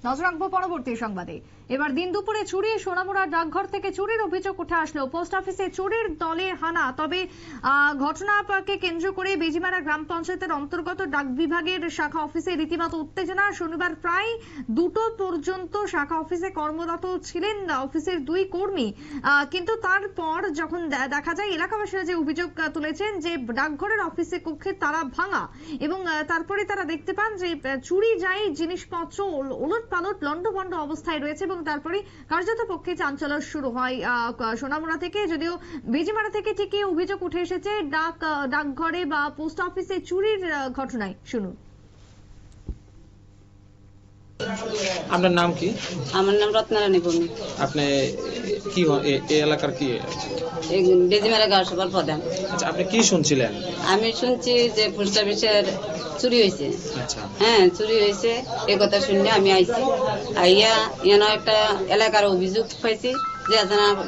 নজর রাখবো পরবর্তী সংবাদে। এবার দিন দুপুরে চুরি, সোনামুড়ার ডাকঘর থেকে চুরির অভিযোগ উঠে আসলো। পোস্ট অফিসে চুরির দলে হানা। তবে ঘটনাকে কেন্দ্র করে বেজিমারা গ্রাম পঞ্চায়েতের অন্তর্গত ডাক বিভাগের শাখা অফিসে রীতিমতো উত্তেজনা। শনিবার প্রায় 2টো পর্যন্ত শাখা অফিসে কর্মরত ছিলেন অফিসের 2 কর্মী, কিন্তু তারপর যখন দেখা যায় এলাকাবাসীরা যে অভিযোগ তুলেছেন যে ডাকঘরের অফিসে কক্ষে তালা ভাঙা এবং তারপরে তারা দেখতে পান যে চুরি যায় জিনিসপত্র ওলট পালট লন্ডভন্ড অবস্থায় রয়েছে এবং তারপরে কার্যত পক্ষে চাঞ্চল্য শুরু হয় সোনামুড়া থেকে। যদিও বেজিমারা থেকে ঠিকই অভিযোগ উঠে এসেছে ডাকঘরে বা পোস্ট অফিসে চুরির ঘটনায়। শুনুন। আপনার নাম কি? আমার নাম রত্নারানী ভৌমিক। আপনি কি এই এলাকার কি? বেজিমারা গাঁও সভার প্রধান। আচ্ছা, আপনি কি শুনছিলেন? আমি শুনছি যে পোস্ট অফিসের চুরি হয়েছে। আচ্ছা, হ্যাঁ, চুরি হয়েছে এই কথা শুনে আমি আইছি। আইয়া এন একটা এলাকার অভিযোগ পাইছি যে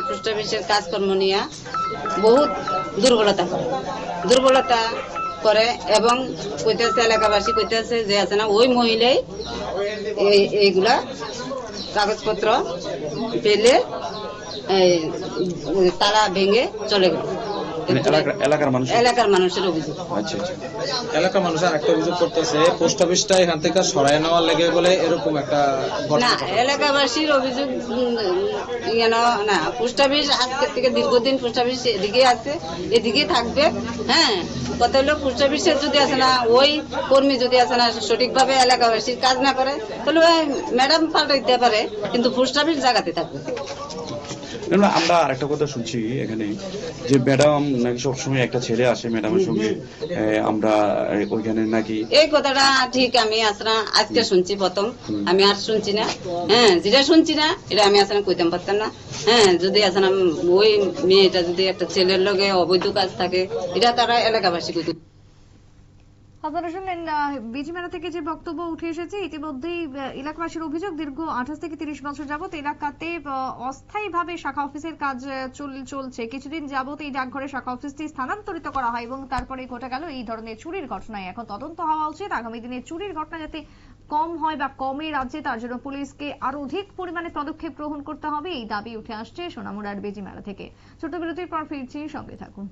পোস্ট অফিসের কাজকর্ম নিয়ে বহুত দুর্বলতা করে এবং কইতেছে এলাকাবাসী কইতেছে যে আছে না ওই মহিলাই এইগুলা কাগজপত্র পেলে তালা ভেঙে চলে গেল। এলাকার মানুষের অভিযোগ। আচ্ছা, এলাকার মানুষ আর একটা অভিযোগ করতেছে পোস্ট অফিসটা এখান থেকে সরাই নেওয়ার লেগে বলে এরকম একটা না, এলাকাবাসীর অভিযোগ না। পোস্ট অফিস আজকের থেকে দীর্ঘদিন পোস্ট অফিস এদিকে আছে, এদিকে থাকবে। হ্যাঁ, কথা হলো পোস্ট অফিসের যদি আছে না ওই কর্মী যদি আছে না সঠিকভাবে এলাকাবাসীর কাজ না করে তাহলে ম্যাডাম পাল্টাইতে পারে, কিন্তু পোস্ট অফিস জায়গাতে থাকবে। আমরা আরেকটা কথা শুনছি এখানে যে ম্যাডাম নাকি সবসময় একটা ছেলে আসে ম্যাডামের সঙ্গে, আমরা ওইখানে নাকি এই কথাটা ঠিক আমি আসলে আজকে শুনছি প্রথম, আমি আর শুনছি না। হ্যাঁ, যেটা শুনছি না এটা আমি আসলে কইতাম পারতাম না। হ্যাঁ, যদি আসলে ওই মেয়েটা যদি একটা ছেলের লগে অবৈধ কাজ থাকে এটা তারা এলাকাবাসী কইত। আপনারা শুনলেন বেজিমারা থেকে যে বক্তব্য উঠে এসেছে। ইতিমধ্যেই এলাকাবাসীর অভিযোগ দীর্ঘ 28 থেকে 30 বছর যাবত এলাকাতে অস্থায়ীভাবে শাখা অফিসের কাজ চলছে। কিছুদিন যাবত এই ডাকঘরে শাখা অফিসটি স্থানান্তরিত করা হয় এবং তারপরে ঘটে গেল এই ধরনের চুরির ঘটনায়। এখন তদন্ত হওয়া উচিত। আগামী দিনে চুরির ঘটনা যাতে কম হয় বা কমে রাজ্যে, তার জন্য পুলিশকে আরো অধিক পরিমাণে পদক্ষেপ গ্রহণ করতে হবে, এই দাবি উঠে আসছে সোনামুড়ার বেজিমারা থেকে। ছোট বিরতির পর ফিরছি, সঙ্গে থাকুন।